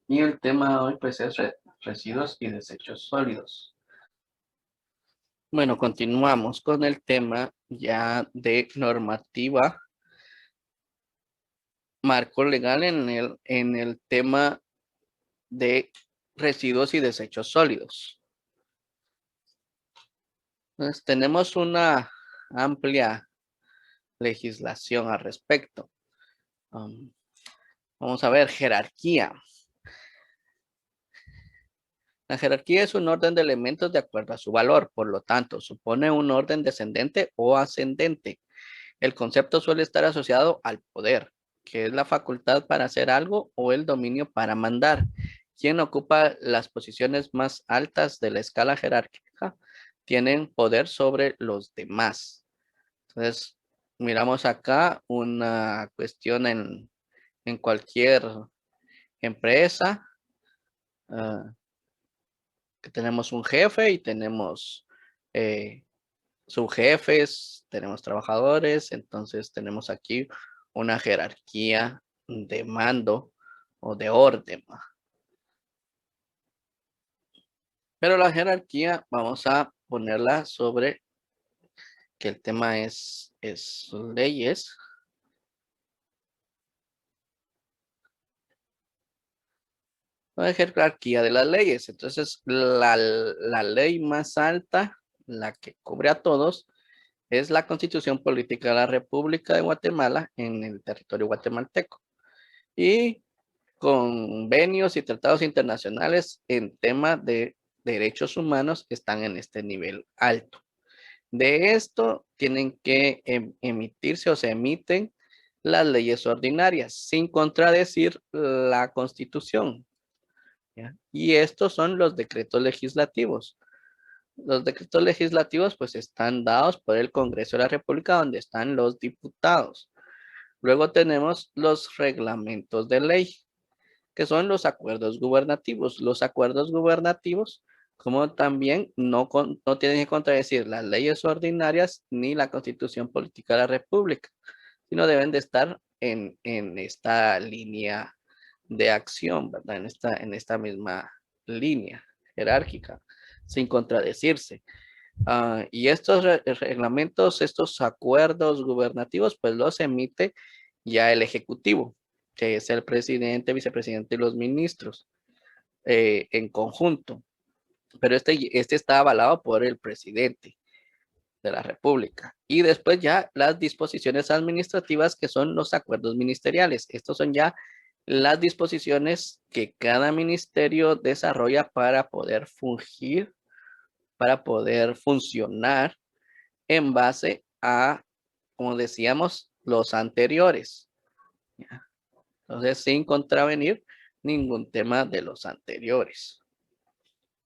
Y el tema de hoy pues es residuos y desechos sólidos. Bueno, continuamos con el tema ya de normativa, marco legal en el tema de residuos y desechos sólidos. Entonces, tenemos una amplia legislación al respecto. Um, Vamos a ver, jerarquía. La jerarquía es un orden de elementos de acuerdo a su valor, por lo tanto, supone un orden descendente o ascendente. El concepto suele estar asociado al poder, que es la facultad para hacer algo o el dominio para mandar. Quien ocupa las posiciones más altas de la escala jerárquica tienen poder sobre los demás. Entonces, miramos acá una cuestión en cualquier empresa, ah, que tenemos un jefe y tenemos eh, subjefes, tenemos trabajadores, entonces tenemos aquí una jerarquía de mando o de orden. Pero la jerarquía vamos a ponerla sobre que el tema es leyes. La jerarquía de las leyes. Entonces, la ley más alta, la que cubre a todos, es la Constitución Política de la República de Guatemala en el territorio guatemalteco. Y convenios y tratados internacionales en tema de derechos humanos están en este nivel alto. De esto tienen que emitirse o se emiten las leyes ordinarias sin contradecir la Constitución. ¿Ya? Y estos son los decretos legislativos. Los decretos legislativos pues están dados por el Congreso de la República donde están los diputados. Luego tenemos los reglamentos de ley, que son los acuerdos gubernativos. Los acuerdos gubernativos, como también no tienen que contradecir las leyes ordinarias ni la Constitución Política de la República, sino deben de estar en esta línea de acción, ¿verdad? En esta misma línea jerárquica, sin contradecirse. Y estos reglamentos, estos acuerdos gubernativos, pues los emite ya el Ejecutivo, que es el presidente, vicepresidente y los ministros en conjunto. Pero este está avalado por el presidente de la República. Y después ya las disposiciones administrativas, que son los acuerdos ministeriales. Estos son ya las disposiciones que cada ministerio desarrolla para poder fungir, para poder funcionar en base a, como decíamos, los anteriores. ¿Ya? Entonces, sin contravenir ningún tema de los anteriores.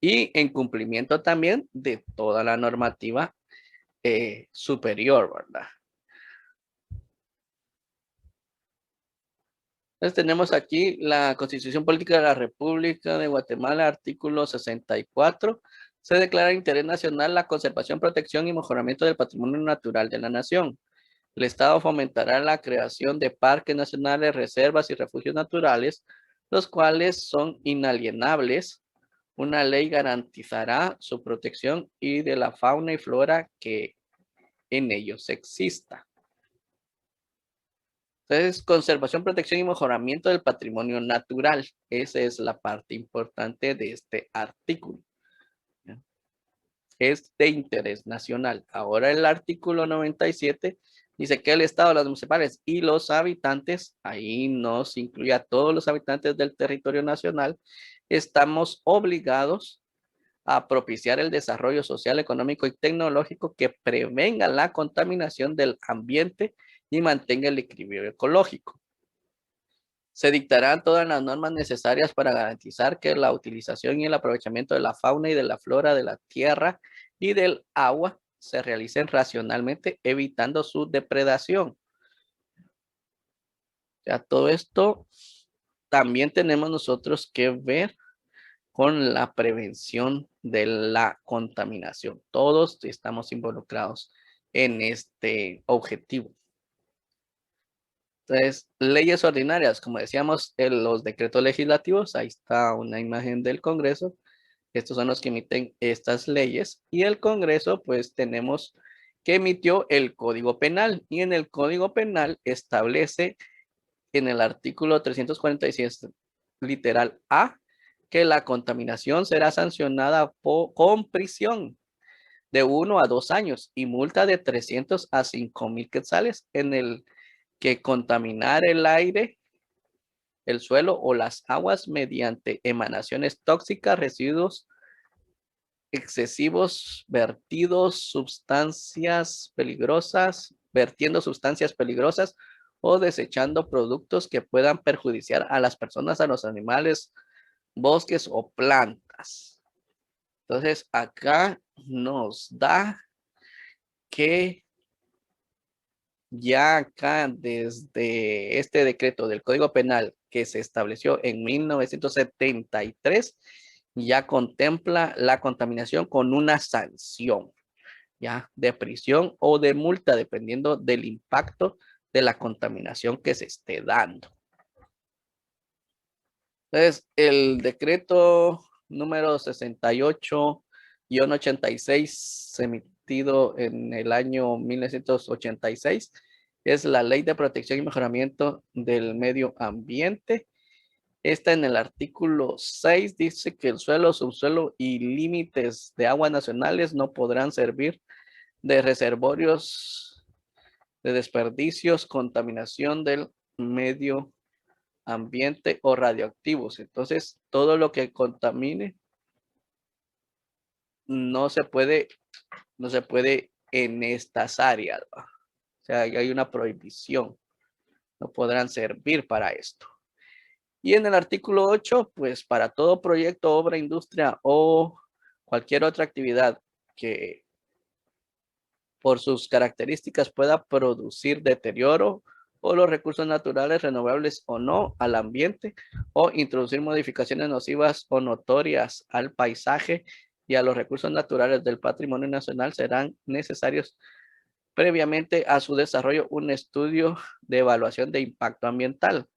Y en cumplimiento también de toda la normativa superior, ¿verdad? Entonces tenemos aquí la Constitución Política de la República de Guatemala, artículo 64. Se declara interés nacional la conservación, protección y mejoramiento del patrimonio natural de la nación. El Estado fomentará la creación de parques nacionales, reservas y refugios naturales, los cuales son inalienables. Una ley garantizará su protección y de la fauna y flora que en ellos exista. Entonces, conservación, protección y mejoramiento del patrimonio natural. Esa es la parte importante de este artículo. ¿Ya? Es de interés nacional. Ahora el artículo 97 dice que el Estado, las municipales y los habitantes, ahí nos incluye a todos los habitantes del territorio nacional, estamos obligados a propiciar el desarrollo social, económico y tecnológico que prevenga la contaminación del ambiente y mantenga el equilibrio ecológico. Se dictarán todas las normas necesarias para garantizar que la utilización y el aprovechamiento de la fauna y de la flora de la tierra y del agua se realicen racionalmente, evitando su depredación. Ya todo esto también tenemos nosotros que ver con la prevención de la contaminación. Todos estamos involucrados en este objetivo. Entonces, leyes ordinarias, como decíamos, los decretos legislativos, ahí está una imagen del Congreso. Estos son los que emiten estas leyes. Y el Congreso, pues tenemos que emitió el Código Penal. Y en el Código Penal establece en el artículo 346, literal A, que la contaminación será sancionada con prisión de 1 a 2 años y multa de 300 a 5,000 quetzales en el que contaminar el aire, el suelo o las aguas mediante emanaciones tóxicas, residuos excesivos, vertiendo sustancias peligrosas o desechando productos que puedan perjudiciar a las personas, a los animales, bosques o plantas. Entonces, acá nos da que ya acá desde este decreto del Código Penal que se estableció en 1973, ya contempla la contaminación con una sanción, ya de prisión o de multa, dependiendo del impacto de la contaminación que se esté dando. Entonces, el decreto número 68-86, emitido en el año 1986, es la Ley de Protección y Mejoramiento del Medio Ambiente. Esta en el artículo 6 dice que el suelo, subsuelo y límites de aguas nacionales no podrán servir de reservorios de desperdicios, contaminación del medio ambiente o radioactivos. Entonces, todo lo que contamine no se puede en estas áreas, ¿va? O sea, hay una prohibición. No podrán servir para esto. Y en el artículo 8, pues para todo proyecto, obra, industria o cualquier otra actividad que por sus características pueda producir deterioro o los recursos naturales renovables o no al ambiente o introducir modificaciones nocivas o notorias al paisaje y a los recursos naturales del patrimonio nacional, serán necesarios previamente a su desarrollo un estudio de evaluación de impacto ambiental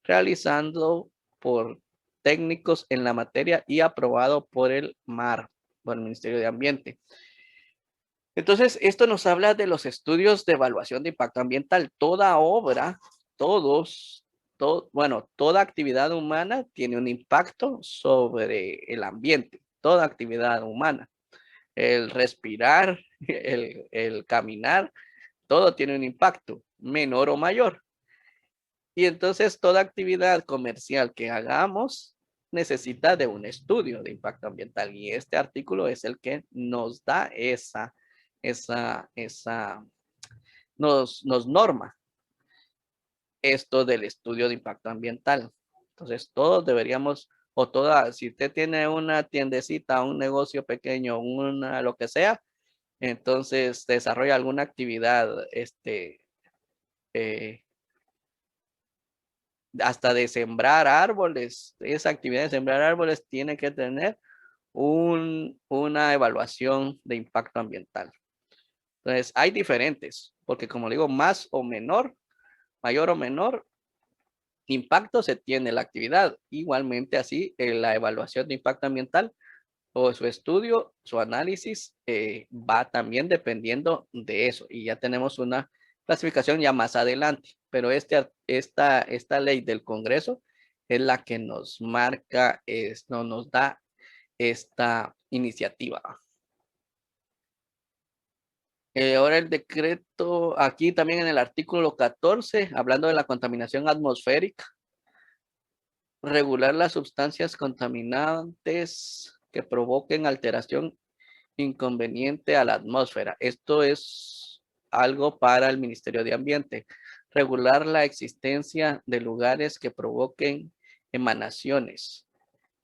realizando por técnicos en la materia y aprobado por el MAR, por el Ministerio de Ambiente. Entonces, esto nos habla de los estudios de evaluación de impacto ambiental. Toda obra, toda actividad humana tiene un impacto sobre el ambiente, toda actividad humana. El respirar, el caminar, todo tiene un impacto, menor o mayor. Y entonces toda actividad comercial que hagamos necesita de un estudio de impacto ambiental. Y este artículo es el que nos da nos norma esto del estudio de impacto ambiental. Entonces todos deberíamos, si usted tiene una tiendecita, un negocio pequeño, lo que sea, entonces desarrolla alguna actividad, hasta de sembrar árboles, esa actividad de sembrar árboles tiene que tener una evaluación de impacto ambiental. Entonces, hay diferentes, porque como digo, más o menor, mayor o menor impacto se tiene la actividad. Igualmente así, la evaluación de impacto ambiental o su estudio, su análisis va también dependiendo de eso. Y ya tenemos una clasificación ya más adelante. Pero esta ley del Congreso es la que nos marca, nos da esta iniciativa. Ahora el decreto, aquí también en el artículo 14, hablando de la contaminación atmosférica, regular las sustancias contaminantes que provoquen alteración inconveniente a la atmósfera. Esto es algo para el Ministerio de Ambiente. Regular la existencia de lugares que provoquen emanaciones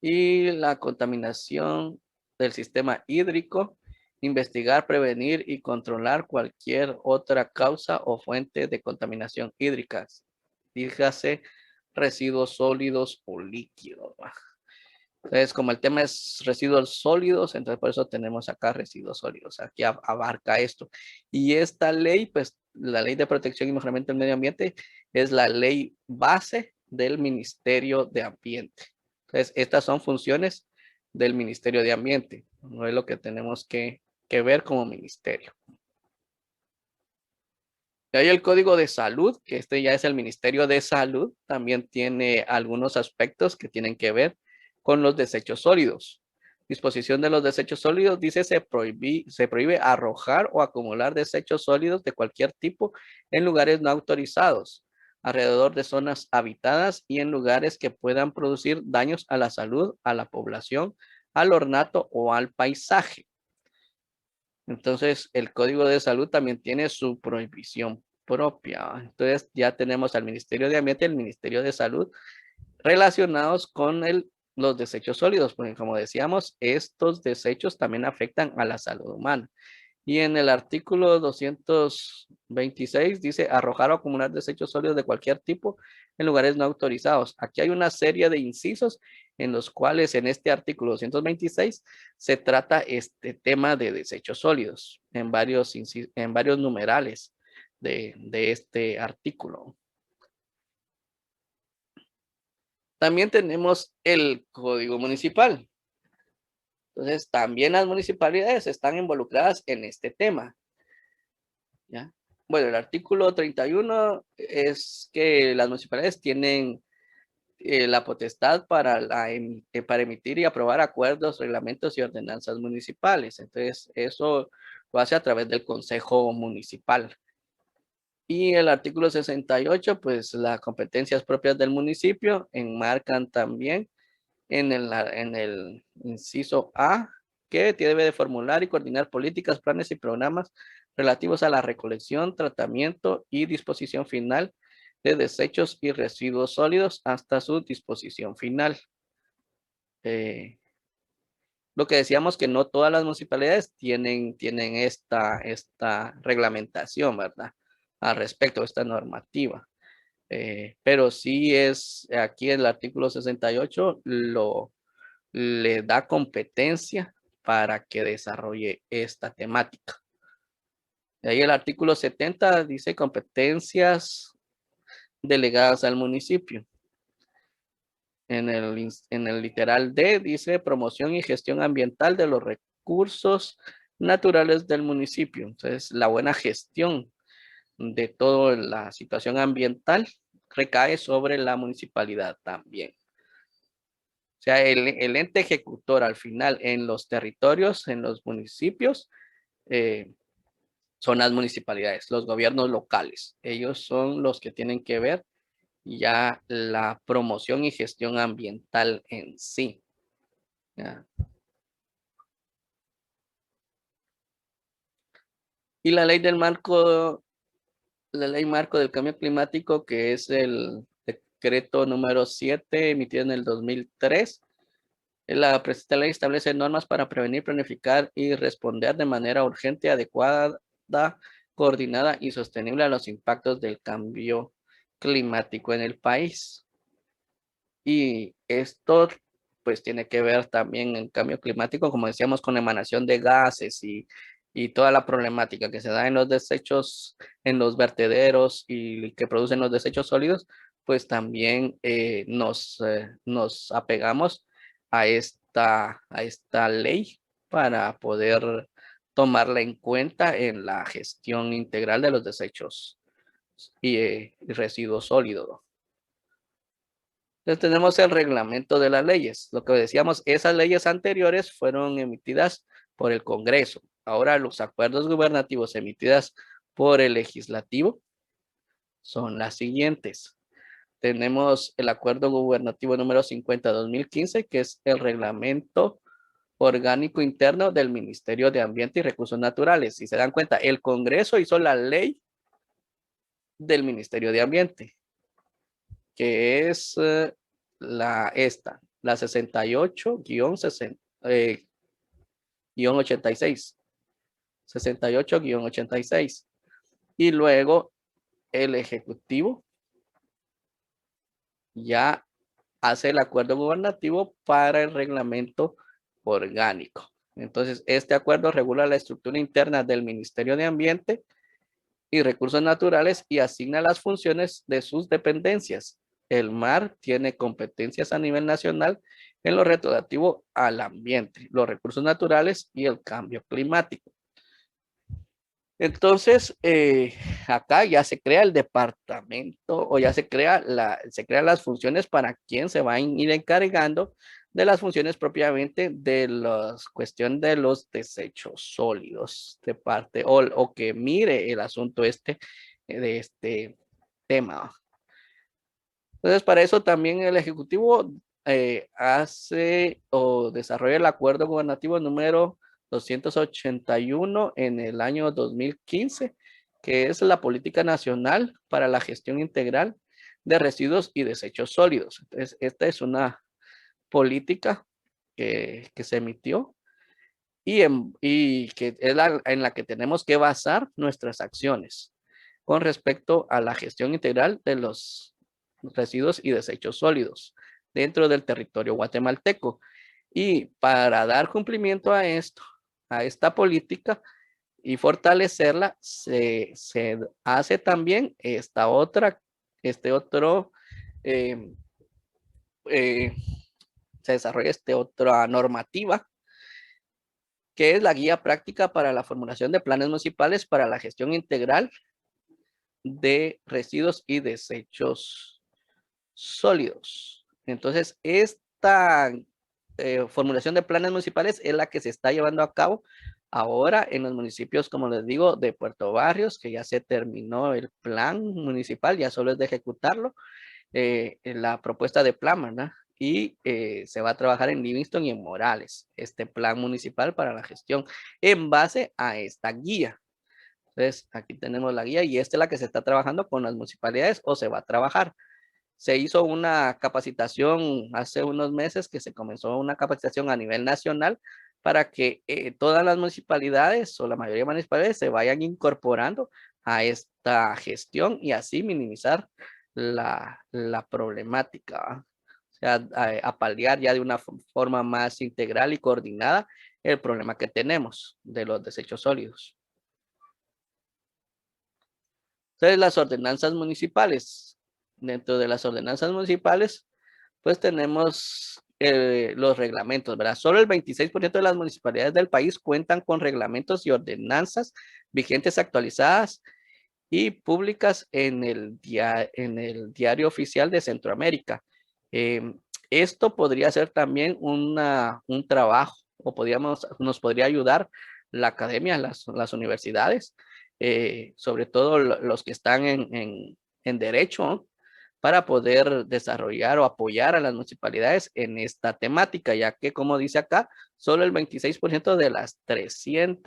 y la contaminación del sistema hídrico. Investigar, prevenir y controlar cualquier otra causa o fuente de contaminación hídrica. Dígase residuos sólidos o líquidos. Entonces, como el tema es residuos sólidos, entonces por eso tenemos acá residuos sólidos. Aquí abarca esto. Y esta ley, pues, la Ley de Protección y Mejoramiento del Medio Ambiente es la ley base del Ministerio de Ambiente. Entonces, estas son funciones del Ministerio de Ambiente, no es lo que tenemos que ver como ministerio. Y hay el Código de Salud, que este ya es el Ministerio de Salud, también tiene algunos aspectos que tienen que ver con los desechos sólidos. Disposición de los desechos sólidos dice se prohíbe arrojar o acumular desechos sólidos de cualquier tipo en lugares no autorizados, alrededor de zonas habitadas y en lugares que puedan producir daños a la salud, a la población, al ornato o al paisaje. Entonces, el Código de Salud también tiene su prohibición propia. Entonces, ya tenemos al Ministerio de Ambiente y el Ministerio de Salud relacionados con los desechos sólidos, porque como decíamos, estos desechos también afectan a la salud humana. Y en el artículo 226 dice arrojar o acumular desechos sólidos de cualquier tipo en lugares no autorizados. Aquí hay una serie de incisos en los cuales en este artículo 226 se trata este tema de desechos sólidos en varios numerales de este artículo. También tenemos el Código Municipal. Entonces, también las municipalidades están involucradas en este tema. ¿Ya? Bueno, el artículo 31 es que las municipalidades tienen la potestad para emitir y aprobar acuerdos, reglamentos y ordenanzas municipales. Entonces, eso lo hace a través del Consejo Municipal. Y el artículo 68, pues las competencias propias del municipio enmarcan también en el inciso A, que debe de formular y coordinar políticas, planes y programas relativos a la recolección, tratamiento y disposición final de desechos y residuos sólidos hasta su disposición final. Lo que decíamos que no todas las municipalidades tienen esta reglamentación, ¿verdad? Al respecto de esta normativa. Pero sí es aquí en el artículo 68 le da competencia para que desarrolle esta temática. De ahí el artículo 70 dice competencias delegadas al municipio. En el literal D dice promoción y gestión ambiental de los recursos naturales del municipio. Entonces, la buena gestión de toda la situación ambiental recae sobre la municipalidad también. O sea, el ente ejecutor al final en los territorios, en los municipios, son las municipalidades, los gobiernos locales. Ellos son los que tienen que ver ya la promoción y gestión ambiental en sí. ¿Ya? Y la ley marco del cambio climático, que es el decreto número 7 emitido en el 2003. La presente ley establece normas para prevenir, planificar y responder de manera urgente, adecuada, coordinada y sostenible a los impactos del cambio climático en el país. Y esto pues tiene que ver también en cambio climático, como decíamos, con la emanación de gases y toda la problemática que se da en los desechos, en los vertederos y que producen los desechos sólidos, pues también nos apegamos a esta ley para poder tomarla en cuenta en la gestión integral de los desechos y residuos sólidos. Entonces tenemos el reglamento de las leyes. Lo que decíamos, esas leyes anteriores fueron emitidas por el Congreso. Ahora los acuerdos gubernativos emitidas por el legislativo son las siguientes. Tenemos el acuerdo gubernativo número 50-2015, que es el reglamento orgánico interno del Ministerio de Ambiente y Recursos Naturales. Si se dan cuenta, el Congreso hizo la ley del Ministerio de Ambiente, que es la 68-86. 68-86. Y luego el Ejecutivo ya hace el acuerdo gubernativo para el reglamento orgánico. Entonces, este acuerdo regula la estructura interna del Ministerio de Ambiente y recursos naturales y asigna las funciones de sus dependencias. El mar tiene competencias a nivel nacional en lo relativo al ambiente, los recursos naturales y el cambio climático. Entonces, acá ya se crea el departamento o ya se crean las funciones para quien se va a ir encargando de las funciones propiamente de la cuestión de los desechos sólidos de parte o que mire el asunto de este tema. Entonces, para eso también el Ejecutivo hace o desarrolla el acuerdo gubernativo número 281 en el año 2015, que es la Política Nacional para la Gestión Integral de Residuos y Desechos Sólidos. Entonces, esta es una política que se emitió y que es en la que tenemos que basar nuestras acciones con respecto a la gestión integral de los residuos y desechos sólidos dentro del territorio guatemalteco. Y para dar cumplimiento a esto, a esta política y fortalecerla, se hace también este otro, eh, eh, se desarrolla esta otra normativa que es la guía práctica para la formulación de planes municipales para la gestión integral de residuos y desechos sólidos. Entonces, esta formulación de planes municipales es la que se está llevando a cabo ahora en los municipios, como les digo, de Puerto Barrios, que ya se terminó el plan municipal, ya solo es de ejecutarlo, en la propuesta de plan, ¿verdad? Y se va a trabajar en Livingston y en Morales, este plan municipal para la gestión en base a esta guía. Entonces, aquí tenemos la guía y esta es la que se está trabajando con las municipalidades o se va a trabajar. Se hizo una capacitación hace unos meses que se comenzó una capacitación a nivel nacional para que todas las municipalidades o la mayoría de municipalidades se vayan incorporando a esta gestión y así minimizar la problemática. O sea, a paliar ya de una forma más integral y coordinada el problema que tenemos de los desechos sólidos. Entonces, las ordenanzas municipales. Dentro de las ordenanzas municipales, pues tenemos los reglamentos, ¿verdad? Solo el 26% de las municipalidades del país cuentan con reglamentos y ordenanzas vigentes actualizadas y públicas en en el diario oficial de Centroamérica. Esto podría ser también un trabajo o nos podría ayudar la academia, las universidades, sobre todo los que están en derecho, ¿no? Para poder desarrollar o apoyar a las municipalidades en esta temática, ya que, como dice acá, solo el 26% de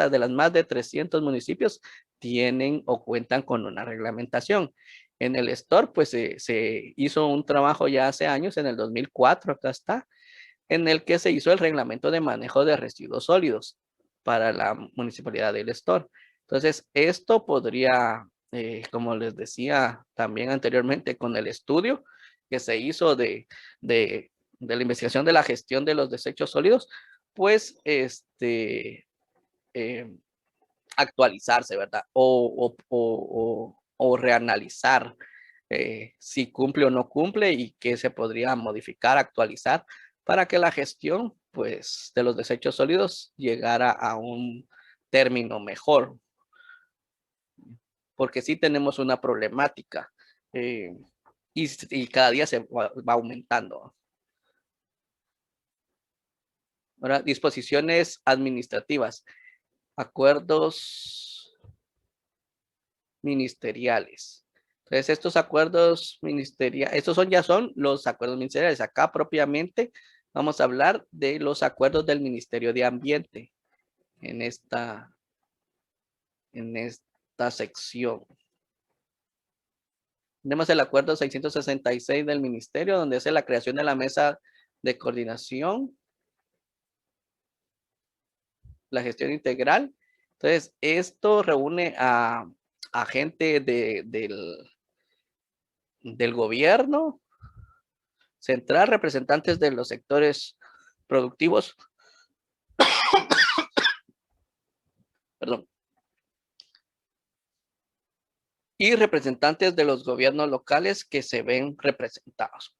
de las más de 300 municipios tienen o cuentan con una reglamentación. En el store, pues se hizo un trabajo ya hace años, en el 2004, acá está, en el que se hizo el reglamento de manejo de residuos sólidos para la municipalidad del store. Entonces, esto podría, como les decía también anteriormente, con el estudio que se hizo de la investigación de la gestión de los desechos sólidos, pues eh, actualizarse, ¿verdad? O reanalizar si cumple o no cumple y qué se podría modificar, actualizar para que la gestión, pues, de los desechos sólidos llegara a un término mejor, porque sí tenemos una problemática eh, y cada día se va aumentando. Ahora, disposiciones administrativas, acuerdos ministeriales. Entonces, estos acuerdos ministeriales, ya son los acuerdos ministeriales. Acá propiamente vamos a hablar de los acuerdos del Ministerio de Ambiente en en esta sección. Tenemos el acuerdo 666 del Ministerio, donde es la creación de la mesa de coordinación, la gestión integral. Entonces, esto reúne a gente del gobierno central, representantes de los sectores productivos, perdón, y representantes de los gobiernos locales que se ven representados.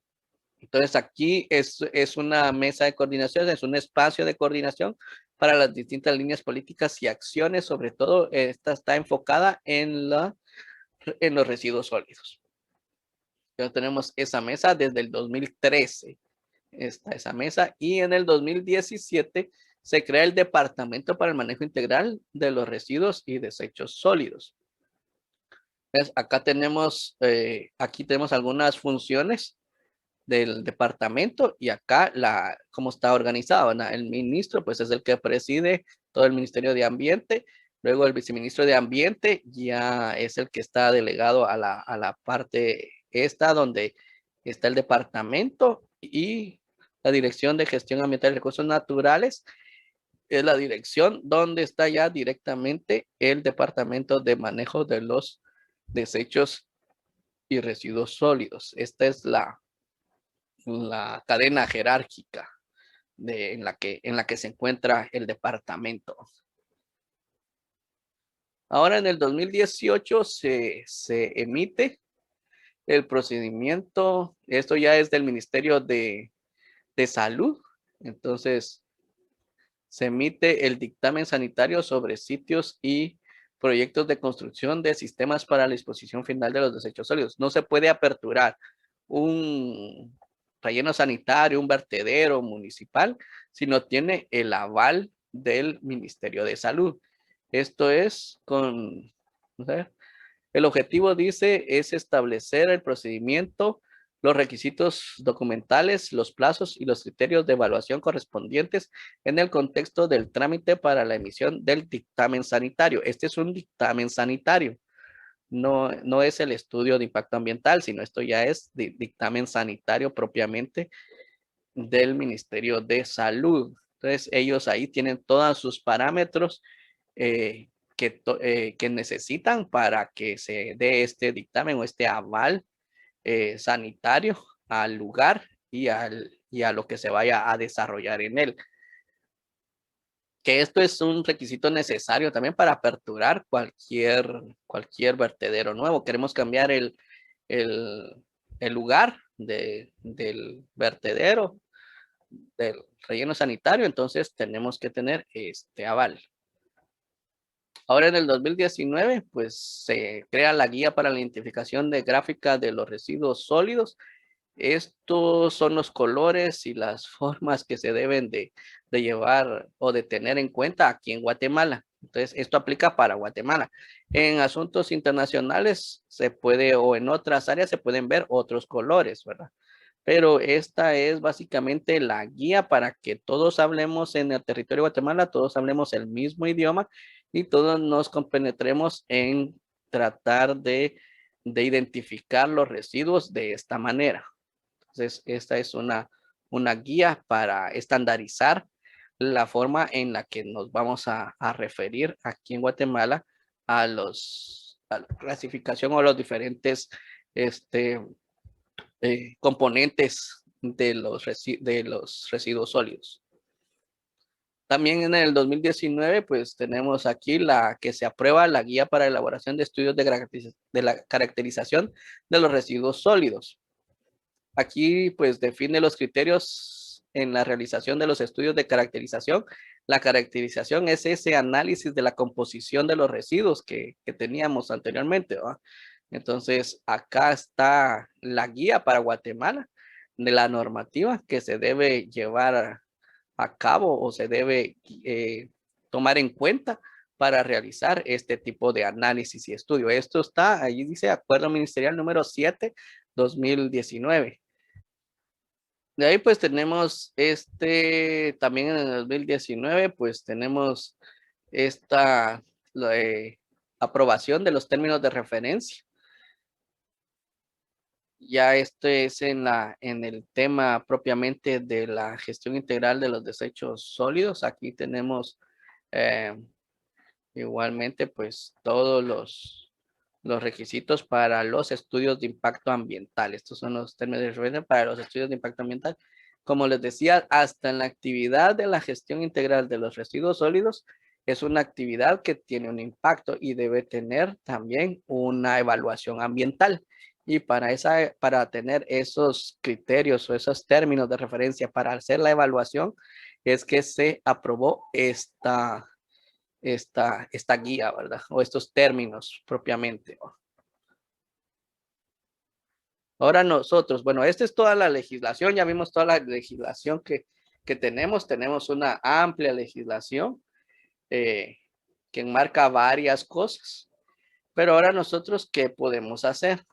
Entonces aquí es una mesa de coordinación, es un espacio de coordinación para las distintas líneas políticas y acciones, sobre todo esta está enfocada en los residuos sólidos. Ya tenemos esa mesa desde el 2013, está esa mesa, y en el 2017 se crea el Departamento para el Manejo Integral de los Residuos y Desechos Sólidos. Entonces, aquí tenemos algunas funciones del departamento y acá cómo está organizado, ¿no? El ministro pues es el que preside todo el Ministerio de Ambiente, luego el viceministro de Ambiente ya es el que está delegado a la parte esta donde está el departamento, y la Dirección de Gestión Ambiental y Recursos Naturales es la dirección donde está ya directamente el Departamento de Manejo de los Desechos y Residuos Sólidos. Esta es la cadena jerárquica en la que se encuentra el departamento. Ahora en el 2018 se emite el procedimiento, esto ya es del Ministerio de Salud, entonces se emite el dictamen sanitario sobre sitios y proyectos de construcción de sistemas para la disposición final de los desechos sólidos. No se puede aperturar un relleno sanitario, un vertedero municipal, si no tiene el aval del Ministerio de Salud. Esto es el objetivo dice es establecer el procedimiento, los requisitos documentales, los plazos y los criterios de evaluación correspondientes en el contexto del trámite para la emisión del dictamen sanitario. Este es un dictamen sanitario. No es el estudio de impacto ambiental, sino esto ya es dictamen sanitario propiamente del Ministerio de Salud. Entonces, ellos ahí tienen todos sus parámetros que necesitan para que se dé este dictamen o este aval sanitario al lugar y a lo que se vaya a desarrollar en él. Que esto es un requisito necesario también para aperturar cualquier vertedero nuevo. Queremos cambiar el lugar del vertedero, del relleno sanitario, entonces tenemos que tener este aval. Ahora en el 2019, pues se crea la guía para la identificación de gráfica de los residuos sólidos. Estos son los colores y las formas que se deben de llevar o de tener en cuenta aquí en Guatemala. Entonces, esto aplica para Guatemala. En asuntos internacionales se puede, o en otras áreas se pueden ver otros colores, ¿verdad? Pero esta es básicamente la guía para que todos hablemos en el territorio de Guatemala, todos hablemos el mismo idioma y todos nos compenetremos en tratar de identificar los residuos de esta manera. Entonces, esta es una guía para estandarizar la forma en la que nos vamos a referir aquí en Guatemala a la clasificación o los diferentes componentes de los residuos sólidos. También en el 2019, pues tenemos aquí la que se aprueba la guía para elaboración de estudios de la caracterización de los residuos sólidos. Aquí pues define los criterios en la realización de los estudios de caracterización. La caracterización es ese análisis de la composición de los residuos que teníamos anteriormente, ¿va? Entonces, acá está la guía para Guatemala de la normativa que se debe llevar a cabo o se debe tomar en cuenta para realizar este tipo de análisis y estudio. Esto está, ahí dice Acuerdo Ministerial número 7, 2019. De ahí pues tenemos también en el 2019, pues tenemos esta aprobación de los términos de referencia. Ya es en el tema propiamente de la gestión integral de los desechos sólidos. Aquí tenemos igualmente pues todos los requisitos para los estudios de impacto ambiental. Estos son los términos de referencia para los estudios de impacto ambiental. Como les decía, hasta en la actividad de la gestión integral de los residuos sólidos, es una actividad que tiene un impacto y debe tener también una evaluación ambiental. Y para tener esos criterios o esos términos de referencia para hacer la evaluación, es que se aprobó esta guía, ¿verdad? O estos términos propiamente. Ahora nosotros, bueno, esta es toda la legislación, ya vimos toda la legislación que tenemos. Tenemos una amplia legislación eh, que enmarca varias cosas. Pero ahora nosotros, ¿qué podemos hacer?